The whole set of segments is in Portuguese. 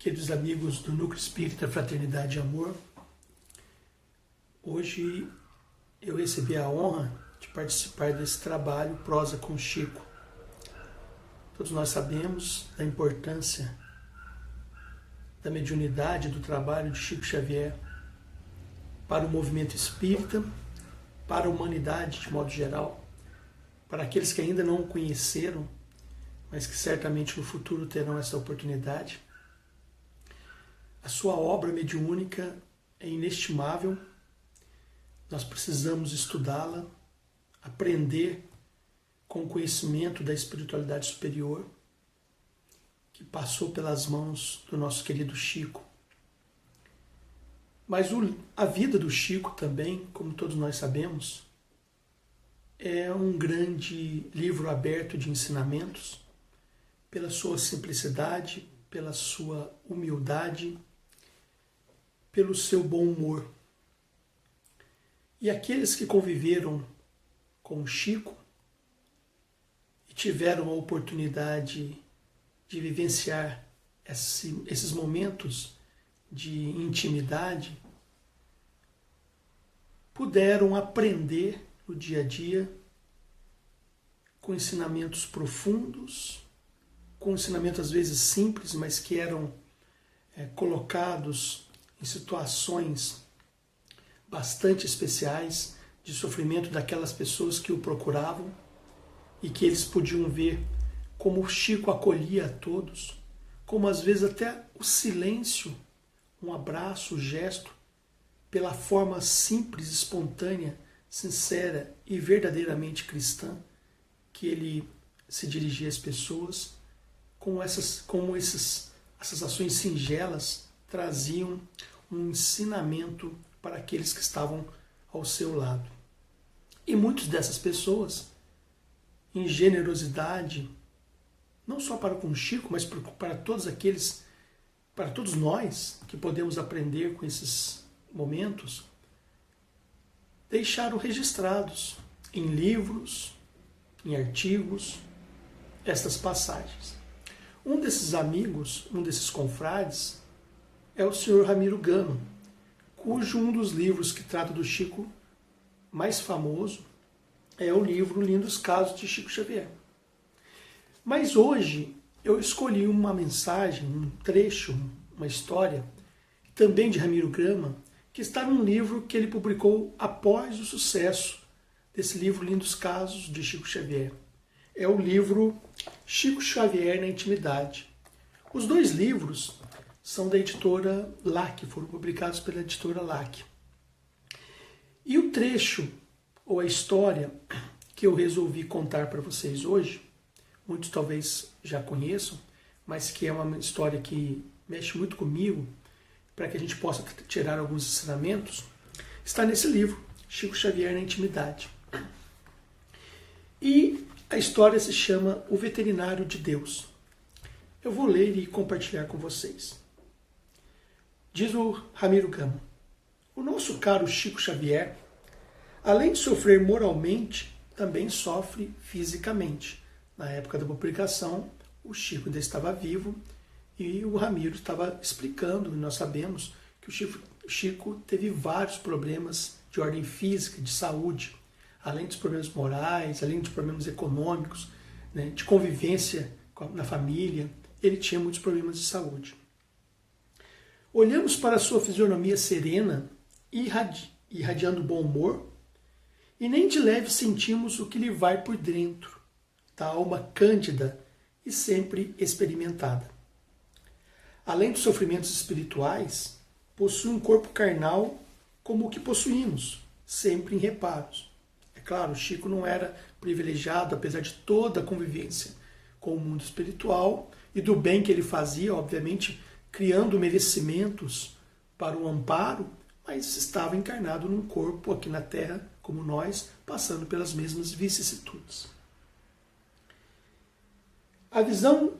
queridos amigos do Núcleo Espírita Fraternidade e Amor. Hoje eu recebi a honra de participar desse trabalho Prosa com Chico. Todos nós sabemos da importância da mediunidade do trabalho de Chico Xavier para o movimento espírita, para a humanidade de modo geral, para aqueles que ainda não o conheceram, mas que certamente no futuro terão essa oportunidade. A sua obra mediúnica é inestimável, nós precisamos estudá-la, aprender com o conhecimento da espiritualidade superior que passou pelas mãos do nosso querido Chico. Mas a vida do Chico também, como todos nós sabemos, é um grande livro aberto de ensinamentos, pela sua simplicidade, pela sua humildade, pelo seu bom humor. E aqueles que conviveram com o Chico e tiveram a oportunidade de vivenciar esses momentos de intimidade, puderam aprender no dia a dia com ensinamentos profundos, com ensinamentos às vezes simples, mas que eram colocados em situações bastante especiais de sofrimento daquelas pessoas que o procuravam e que eles podiam ver como o Chico acolhia a todos, como às vezes até o silêncio, um abraço, o gesto, pela forma simples, espontânea, sincera e verdadeiramente cristã que ele se dirigia às pessoas, como essas ações singelas traziam um ensinamento para aqueles que estavam ao seu lado. E muitas dessas pessoas, em generosidade, não só para com Chico, mas para todos aqueles, para todos nós que podemos aprender com esses momentos, deixaram registrados em livros, em artigos, estas passagens. Um desses amigos, um desses confrades, é o senhor Ramiro Gama, cujo um dos livros que trata do Chico mais famoso é o livro Lindos Casos de Chico Xavier. Mas hoje eu escolhi uma mensagem, um trecho, uma história, também de Ramiro Gama, que está num livro que ele publicou após o sucesso desse livro Lindos Casos de Chico Xavier. É o livro Chico Xavier na Intimidade. Os dois livros são da editora LAC, foram publicados pela editora LAC. E o trecho, ou a história, que eu resolvi contar para vocês hoje, muitos talvez já conheçam, mas que é uma história que mexe muito comigo, para que a gente possa tirar alguns ensinamentos, está nesse livro, Chico Xavier na Intimidade. E a história se chama O Veterinário de Deus. Eu vou ler e compartilhar com vocês. Diz o Ramiro Gama: o nosso caro Chico Xavier, além de sofrer moralmente, também sofre fisicamente. Na época da publicação, o Chico ainda estava vivo e o Ramiro estava explicando, e nós sabemos que o Chico teve vários problemas de ordem física, de saúde, além dos problemas morais, além dos problemas econômicos, né, de convivência na família, ele tinha muitos problemas de saúde. Olhamos para a sua fisionomia serena, irradiando bom humor, e nem de leve sentimos o que lhe vai por dentro, da alma cândida e sempre experimentada. Além dos sofrimentos espirituais, possui um corpo carnal como o que possuímos, sempre em reparos. É claro, o Chico não era privilegiado, apesar de toda a convivência com o mundo espiritual e do bem que ele fazia, obviamente, criando merecimentos para o amparo, mas estava encarnado num corpo aqui na Terra, como nós, passando pelas mesmas vicissitudes. A visão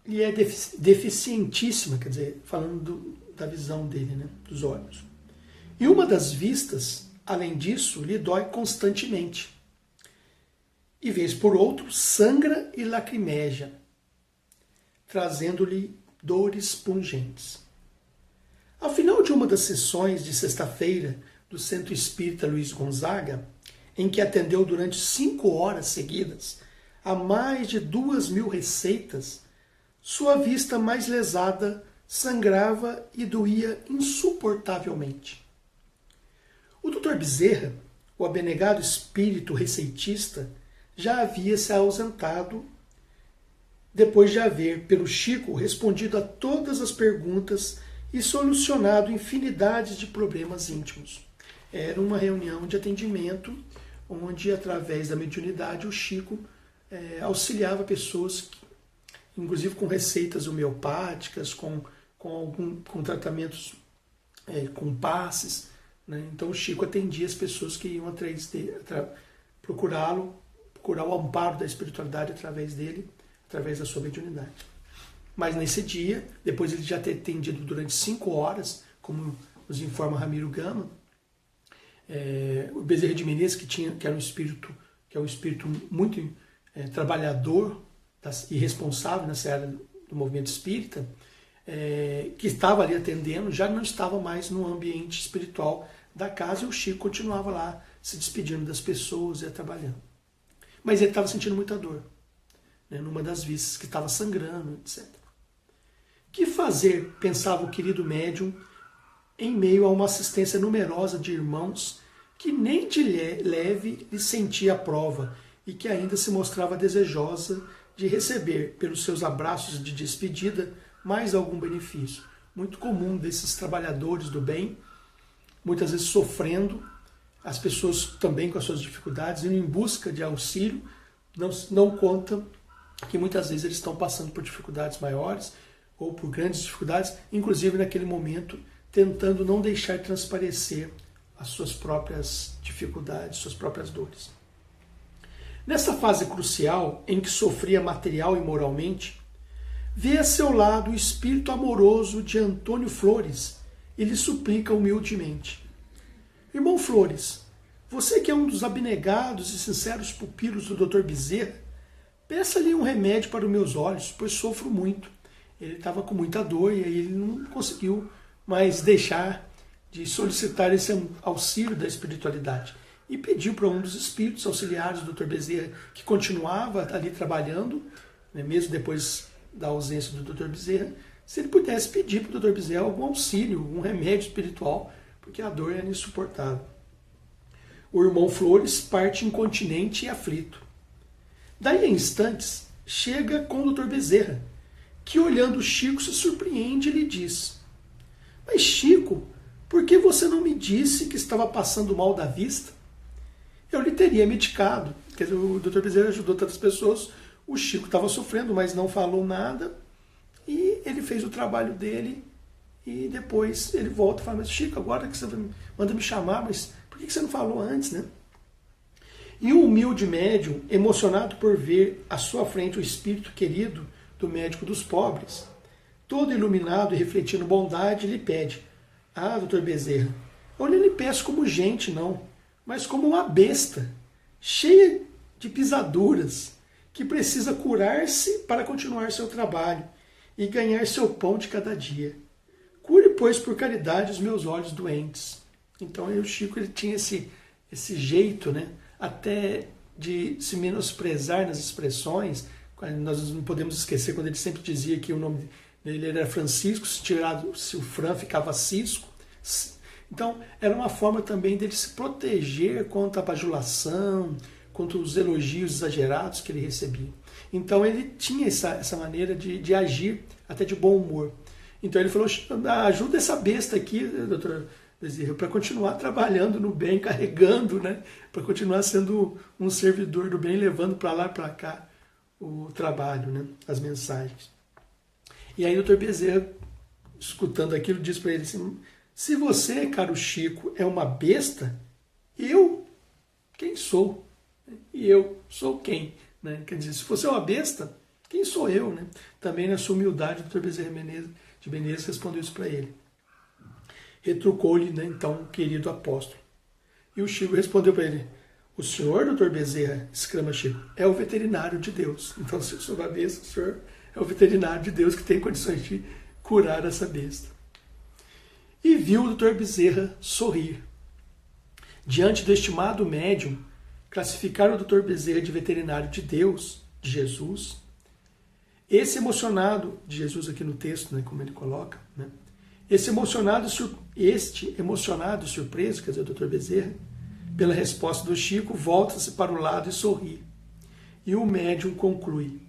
lhe é deficientíssima, quer dizer, falando da visão dele, né, dos olhos. E uma das vistas, além disso, lhe dói constantemente. E vez por outro, sangra e lacrimeja, trazendo-lhe dores pungentes. Ao final de uma das sessões de sexta-feira do Centro Espírita Luiz Gonzaga, em que atendeu durante 5 horas seguidas a mais de 2.000 receitas, sua vista mais lesada sangrava e doía insuportavelmente. O Dr. Bezerra, o abnegado espírito receitista, já havia se ausentado depois de haver, pelo Chico, respondido a todas as perguntas e solucionado infinidades de problemas íntimos. Era uma reunião de atendimento onde, através da mediunidade, o Chico auxiliava pessoas, inclusive com receitas homeopáticas, com tratamentos com passes. Né? Então o Chico atendia as pessoas que iam atrás dele, procurar o amparo da espiritualidade através dele, através da sua mediunidade. Mas nesse dia, depois de ele já ter atendido durante 5 horas, como nos informa Ramiro Gama, o Bezerra de Menezes, que era um espírito muito trabalhador e responsável nessa área do movimento espírita, que estava ali atendendo, já não estava mais no ambiente espiritual da casa, e o Chico continuava lá se despedindo das pessoas e trabalhando. Mas ele estava sentindo muita dor, né, numa das vistas, que estava sangrando, etc. Que fazer, pensava o querido médium, em meio a uma assistência numerosa de irmãos que nem de leve lhe sentia a prova e que ainda se mostrava desejosa de receber, pelos seus abraços de despedida, mais algum benefício. Muito comum desses trabalhadores do bem, muitas vezes sofrendo, as pessoas também com as suas dificuldades, indo em busca de auxílio, não contam que muitas vezes eles estão passando por dificuldades maiores ou por grandes dificuldades, inclusive naquele momento tentando não deixar transparecer as suas próprias dificuldades, suas próprias dores. Nessa fase crucial, em que sofria material e moralmente, vê a seu lado o espírito amoroso de Antônio Flores e lhe suplica humildemente: Irmão Flores, você que é um dos abnegados e sinceros pupilos do Dr. Bezerra, peça-lhe um remédio para os meus olhos, pois sofro muito. Ele estava com muita dor e aí ele não conseguiu mais deixar de solicitar esse auxílio da espiritualidade. E pediu para um dos espíritos auxiliares do Dr. Bezerra, que continuava ali trabalhando, né, mesmo depois da ausência do Dr. Bezerra, se ele pudesse pedir para o Dr. Bezerra algum auxílio, um remédio espiritual, porque a dor era insuportável. O irmão Flores parte incontinente e aflito. Daí a instantes, chega com o Dr. Bezerra, que olhando Chico se surpreende e lhe diz: Mas Chico, por que você não me disse que estava passando mal da vista? Eu lhe teria medicado. Quer dizer, o Dr. Bezerra ajudou tantas pessoas, o Chico estava sofrendo, mas não falou nada, e ele fez o trabalho dele, e depois ele volta e fala: Mas Chico, agora que você manda me chamar, mas por que você não falou antes, né? E o humilde médium, emocionado por ver à sua frente o espírito querido do médico dos pobres, todo iluminado e refletindo bondade, lhe pede: Ah, Dr. Bezerra, eu não lhe peço como gente, não, mas como uma besta, cheia de pisaduras, que precisa curar-se para continuar seu trabalho e ganhar seu pão de cada dia. Cure, pois, por caridade os meus olhos doentes. Então o Chico ele tinha esse jeito, né, até de se menosprezar nas expressões. Nós não podemos esquecer quando ele sempre dizia que o nome dele era Francisco, se o Fran ficava Cisco. Então era uma forma também dele se proteger contra a bajulação, contra os elogios exagerados que ele recebia. Então ele tinha essa maneira de agir até de bom humor. Então ele falou: ajuda essa besta aqui, doutor Bezerra, para continuar trabalhando no bem, carregando, né, para continuar sendo um servidor do bem, levando para lá e para cá o trabalho, né, as mensagens. E aí o doutor Bezerra, escutando aquilo, diz para ele assim: se você, caro Chico, é uma besta, eu quem sou? E eu sou quem? Né? Quer dizer, se você é uma besta, quem sou eu? Né? Também na sua humildade, o doutor Bezerra de Menezes respondeu isso para ele. Retrucou-lhe, né, então, o querido apóstolo. E o Chico respondeu para ele: o senhor, doutor Bezerra, exclama Chico, é o veterinário de Deus. Então, se eu sou uma besta, o senhor é o veterinário de Deus que tem condições de curar essa besta. E viu o Dr. Bezerra sorrir. Diante do estimado médium, classificar o Dr. Bezerra de veterinário de Deus, de Jesus, esse emocionado, de Jesus aqui no texto, né, como ele coloca, né, este emocionado e surpreso, quer dizer, o Dr. Bezerra, pela resposta do Chico, volta-se para o lado e sorri. E o médium conclui: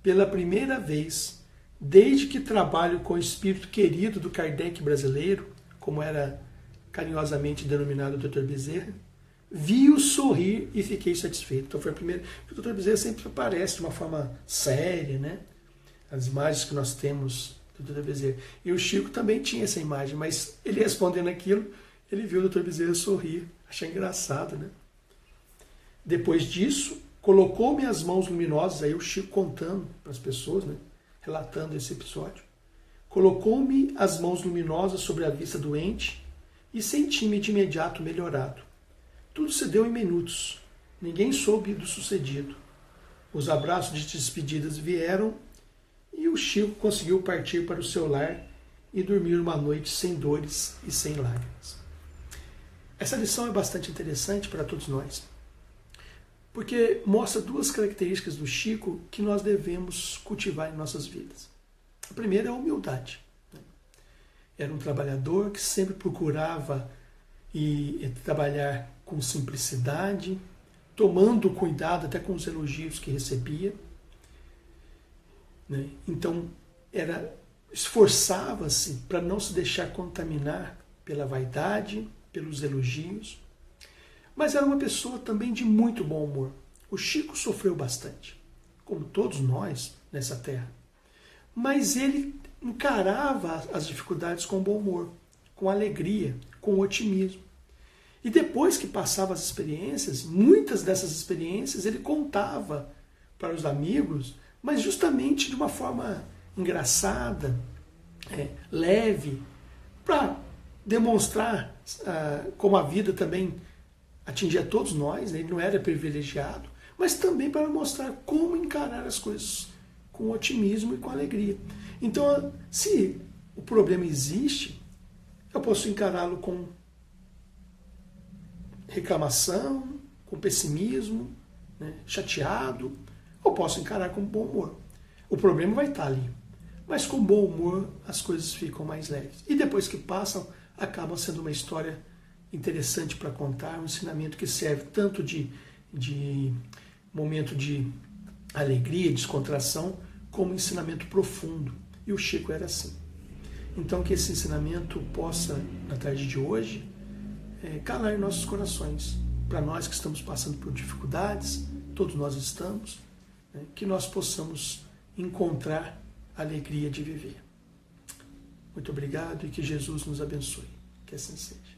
pela primeira vez, desde que trabalho com o espírito querido do Kardec brasileiro, como era carinhosamente denominado o Dr. Bezerra, vi-o sorrir e fiquei satisfeito. Então foi a primeira. Porque o Dr. Bezerra sempre aparece de uma forma séria, né? As imagens que nós temos do Dr. Bezerra. E o Chico também tinha essa imagem, mas ele respondendo aquilo, ele viu o Dr. Bezerra sorrir. Achei engraçado, né? Depois disso, colocou-me as mãos luminosas, aí o Chico contando para as pessoas, né? Relatando esse episódio. Colocou-me as mãos luminosas sobre a vista doente e senti-me de imediato melhorado. Tudo se deu em minutos. Ninguém soube do sucedido. Os abraços de despedidas vieram e o Chico conseguiu partir para o seu lar e dormir uma noite sem dores e sem lágrimas. Essa lição é bastante interessante para todos nós, porque mostra duas características do Chico que nós devemos cultivar em nossas vidas. A primeira é a humildade. Era um trabalhador que sempre procurava trabalhar com simplicidade, tomando cuidado até com os elogios que recebia. Então, esforçava-se para não se deixar contaminar pela vaidade, pelos elogios, mas era uma pessoa também de muito bom humor. O Chico sofreu bastante, como todos nós nessa terra, mas ele encarava as dificuldades com bom humor, com alegria, com otimismo. E depois que passava as experiências, muitas dessas experiências ele contava para os amigos, mas justamente de uma forma engraçada, leve, para demonstrar como a vida também atingia todos nós, né? Ele não era privilegiado, mas também para mostrar como encarar as coisas com otimismo e com alegria. Então, se o problema existe, eu posso encará-lo com reclamação, com pessimismo, né? Chateado, ou posso encarar com bom humor. O problema vai estar ali, mas com bom humor as coisas ficam mais leves. E depois que passam, acabam sendo uma história interessante para contar, um ensinamento que serve tanto de momento de alegria, descontração, como ensinamento profundo. E o Chico era assim. Então que esse ensinamento possa, na tarde de hoje, calar em nossos corações. Para nós que estamos passando por dificuldades, todos nós estamos, né, que nós possamos encontrar a alegria de viver. Muito obrigado e que Jesus nos abençoe. Que assim seja.